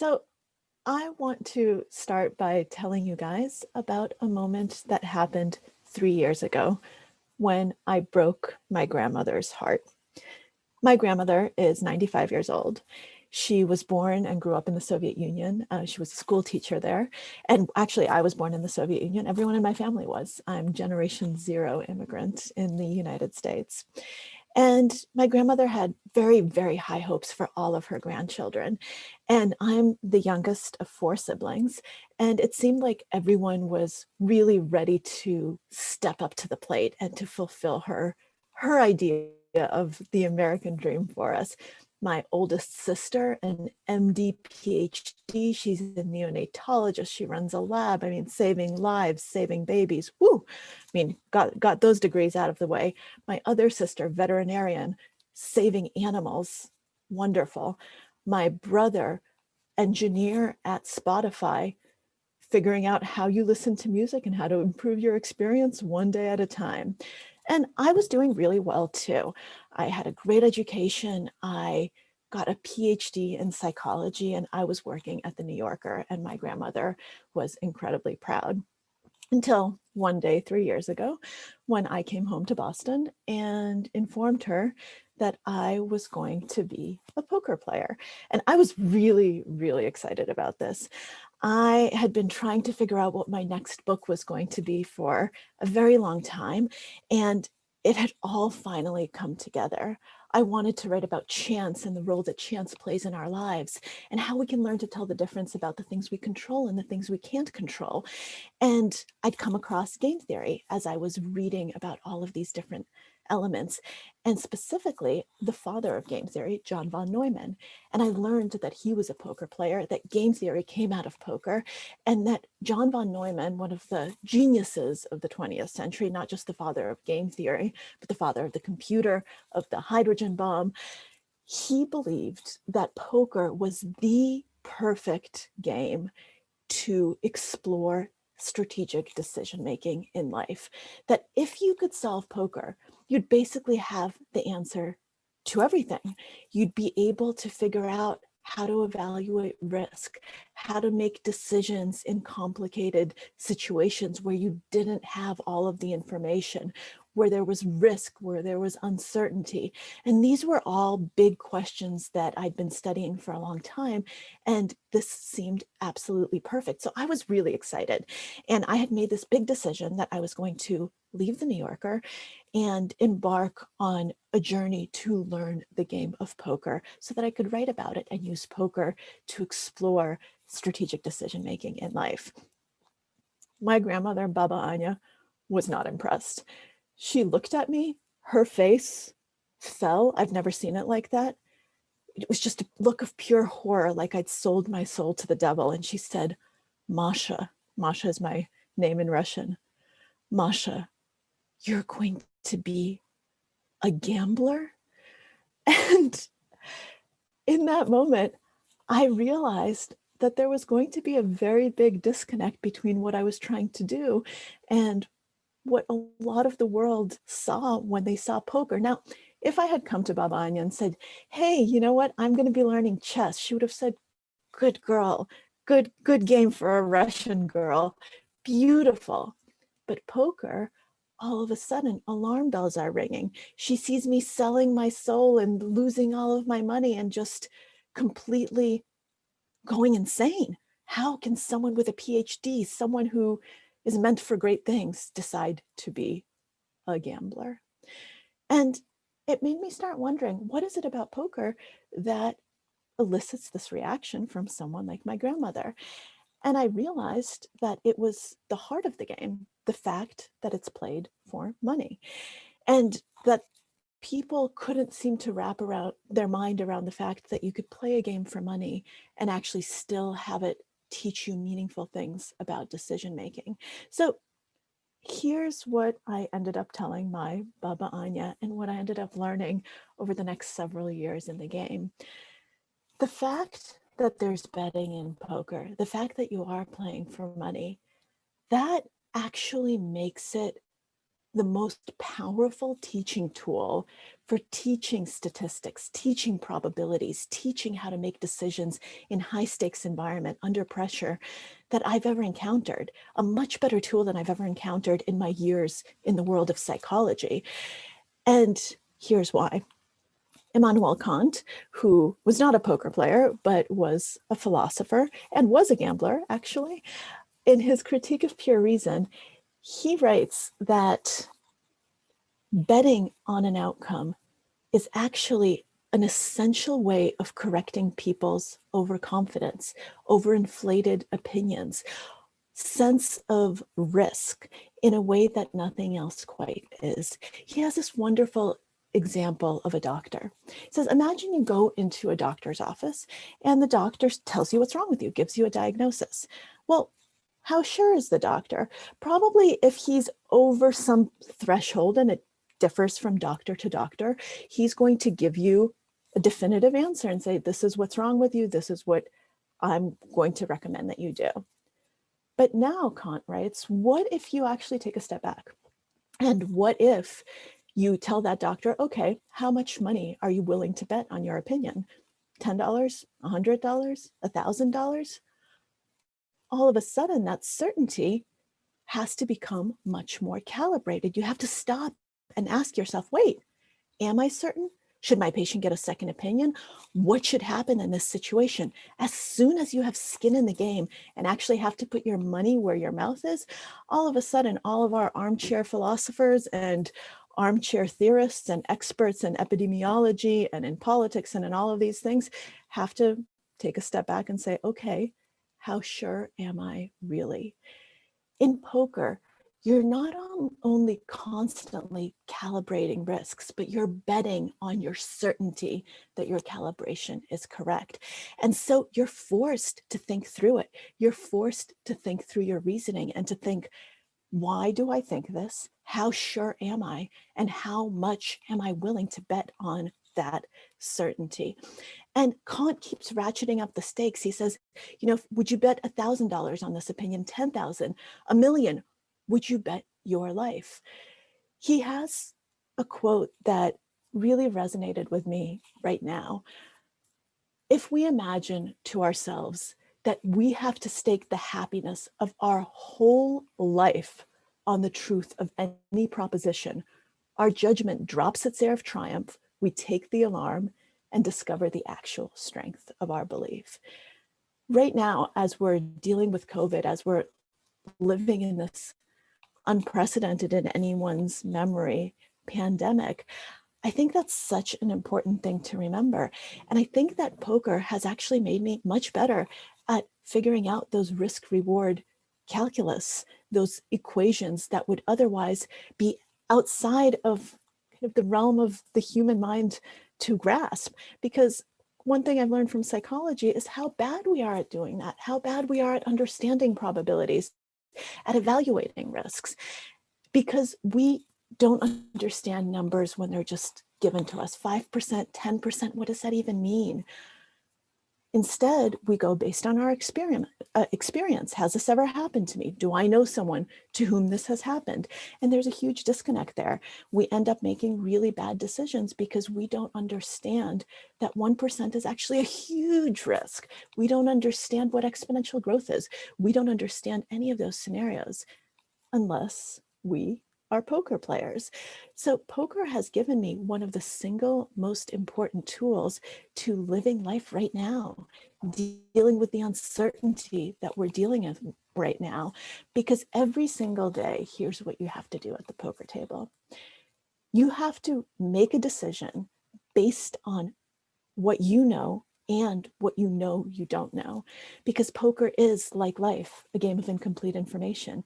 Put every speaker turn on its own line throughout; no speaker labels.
So I want to start by telling you guys about a moment that happened 3 years ago when I broke my grandmother's heart. My grandmother is 95 years old. She was born and grew up in the Soviet Union. She was a school teacher there. And actually, I was born in the Soviet Union. Everyone in my family was. I'm generation zero immigrant in the United States. And my grandmother had very, very high hopes for all of her grandchildren. And I'm the youngest of four siblings. And it seemed like everyone was really ready to step up to the plate and to fulfill her idea of the American dream for us. My oldest sister, an MD, PhD, she's a neonatologist. She runs a lab. I mean, saving lives, saving babies. Woo! I mean, got those degrees out of the way. My other sister, veterinarian, saving animals. Wonderful. My brother, engineer at Spotify, figuring out how you listen to music and how to improve your experience one day at a time. And I was doing really well too. I had a great education. I got a PhD in psychology and I was working at the New Yorker, and my grandmother was incredibly proud. Until one day, 3 years ago, when I came home to Boston and informed her that I was going to be a poker player. And I was really, really excited about this. I had been trying to figure out what my next book was going to be for a very long time, and it had all finally come together. I wanted to write about chance and the role that chance plays in our lives and how we can learn to tell the difference about the things we control and the things we can't control. And I'd come across game theory as I was reading about all of these different elements, and specifically the father of game theory, John von Neumann. And I learned that he was a poker player, that game theory came out of poker, and that John von Neumann, one of the geniuses of the 20th century, not just the father of game theory, but the father of the computer, of the hydrogen bomb, he believed that poker was the perfect game to explore strategic decision making in life. That if you could solve poker, you'd basically have the answer to everything. You'd be able to figure out how to evaluate risk, how to make decisions in complicated situations where you didn't have all of the information, where there was risk, where there was uncertainty. And these were all big questions that I'd been studying for a long time. And this seemed absolutely perfect. So I was really excited. And I had made this big decision that I was going to leave the New Yorker and embark on a journey to learn the game of poker so that I could write about it and use poker to explore strategic decision making in life. My grandmother, Baba Anya, was not impressed. She looked at me, her face fell. I've never seen it like that. It was just a look of pure horror, like I'd sold my soul to the devil. And she said, Masha, Masha is my name in Russian. Masha, you're going to be a gambler? And in that moment, I realized that there was going to be a very big disconnect between what I was trying to do and what a lot of the world saw when they saw poker. Now, if I had come to Baba Anya and said, hey, you know what, I'm going to be learning chess, she would have said, good girl, good game for a Russian girl, beautiful. But poker, all of a sudden, alarm bells are ringing. She sees me selling my soul and losing all of my money and just completely going insane. How can someone with a PhD, someone who is meant for great things, decide to be a gambler? And it made me start wondering, what is it about poker that elicits this reaction from someone like my grandmother? And I realized that it was the heart of the game, the fact that it's played for money, and that people couldn't seem to wrap around their mind around the fact that you could play a game for money and actually still have it teach you meaningful things about decision making. So here's what I ended up telling my Baba Anya and what I ended up learning over the next several years in the game. The fact that there's betting in poker, the fact that you are playing for money, that actually makes it the most powerful teaching tool for teaching statistics, teaching probabilities, teaching how to make decisions in high stakes environment under pressure that I've ever encountered, a much better tool than I've ever encountered in my years in the world of psychology. And here's why. Immanuel Kant, who was not a poker player, but was a philosopher and was a gambler, actually, in his Critique of Pure Reason, he writes that betting on an outcome is actually an essential way of correcting people's overconfidence, overinflated opinions, sense of risk in a way that nothing else quite is. He has this wonderful example of a doctor. He says, imagine you go into a doctor's office and the doctor tells you what's wrong with you, gives you a diagnosis. Well, how sure is the doctor? Probably if he's over some threshold, and it differs from doctor to doctor, he's going to give you a definitive answer and say, this is what's wrong with you. This is what I'm going to recommend that you do. But now, Kant writes, what if you actually take a step back? And what if you tell that doctor, okay, how much money are you willing to bet on your opinion? $10, $100, $1,000? All of a sudden, that certainty has to become much more calibrated. You have to stop and ask yourself, wait, am I certain? Should my patient get a second opinion? What should happen in this situation? As soon as you have skin in the game and actually have to put your money where your mouth is, all of a sudden, all of our armchair philosophers and armchair theorists and experts in epidemiology and in politics and in all of these things have to take a step back and say, okay, how sure am I really? In poker, you're not only constantly calibrating risks, but you're betting on your certainty that your calibration is correct. And so you're forced to think through it. You're forced to think through your reasoning and to think, why do I think this? How sure am I? And how much am I willing to bet on that certainty? And Kant keeps ratcheting up the stakes. He says, would you bet $1,000 on this opinion, 10,000, a million? Would you bet your life? He has a quote that really resonated with me right now. If we imagine to ourselves that we have to stake the happiness of our whole life on the truth of any proposition, our judgment drops its air of triumph, we take the alarm, and discover the actual strength of our belief. Right now, as we're dealing with COVID, as we're living in this unprecedented in anyone's memory pandemic, I think that's such an important thing to remember. And I think that poker has actually made me much better at figuring out those risk reward calculus, those equations that would otherwise be outside of kind of the realm of the human mind to grasp. Because one thing I've learned from psychology is how bad we are at doing that, how bad we are at understanding probabilities, at evaluating risks, because we don't understand numbers when they're just given to us. 5%, 10%, what does that even mean? Instead, we go based on our experience. Has this ever happened to me? Do I know someone to whom this has happened? And there's a huge disconnect there. We end up making really bad decisions because we don't understand that 1% is actually a huge risk. We don't understand what exponential growth is. We don't understand any of those scenarios unless we are poker players. So poker has given me one of the single most important tools to living life right now, dealing with the uncertainty that we're dealing with right now, because every single day, here's what you have to do at the poker table. You have to make a decision based on what you know and what you know you don't know, because poker is, like life, a game of incomplete information.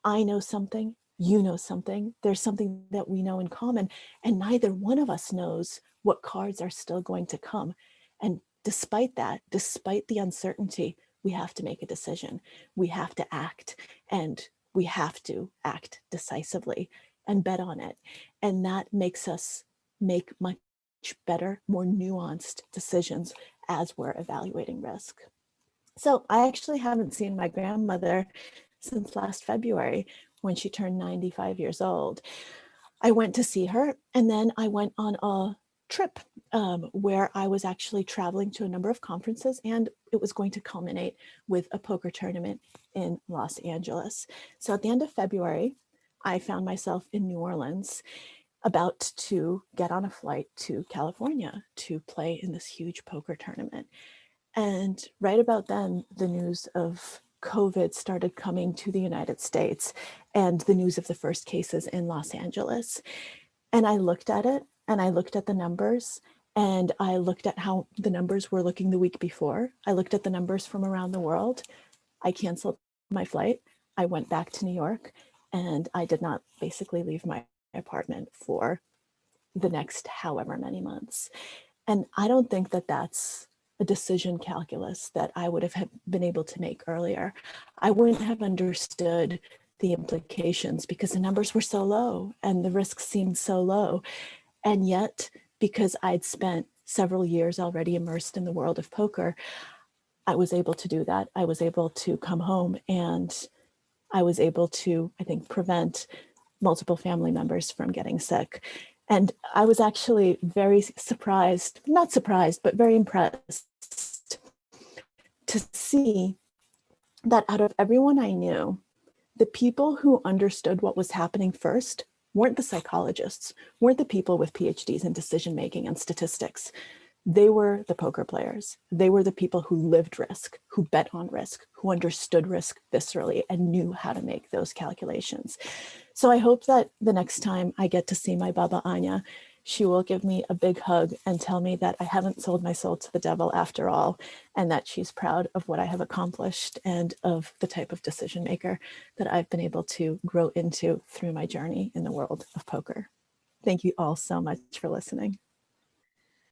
I know something, you know something, there's something that we know in common, and neither one of us knows what cards are still going to come. And despite that, despite the uncertainty, we have to make a decision. We have to act, and we have to act decisively and bet on it. And that makes us make much better, more nuanced decisions as we're evaluating risk. So I actually haven't seen my grandmother since last February. when she turned 95 years old. I went to see her, and then I went on a trip where I was actually traveling to a number of conferences, and it was going to culminate with a poker tournament in Los Angeles. So at the end of February, I found myself in New Orleans, about to get on a flight to California to play in this huge poker tournament. And right about then, the news of COVID started coming to the United States and the news of the first cases in Los Angeles. And I looked at it, and I looked at the numbers, and I looked at how the numbers were looking the week before. I looked at the numbers from around the world. I canceled my flight. I went back to New York, and I did not basically leave my apartment for the next however many months. And I don't think that that's a decision calculus that I would have been able to make earlier. I wouldn't have understood the implications because the numbers were so low and the risks seemed so low. And yet, because I'd spent several years already immersed in the world of poker, I was able to do that. I was able to come home, and I was able to, I think, prevent multiple family members from getting sick. And I was actually very surprised, not surprised, but very impressed to see that out of everyone I knew, the people who understood what was happening first weren't the psychologists, weren't the people with PhDs in decision making and statistics. They were the poker players. They were the people who lived risk, who bet on risk, who understood risk viscerally and knew how to make those calculations. So I hope that the next time I get to see my Baba Anya, she will give me a big hug and tell me that I haven't sold my soul to the devil after all, and that she's proud of what I have accomplished and of the type of decision maker that I've been able to grow into through my journey in the world of poker. Thank you all so much for listening.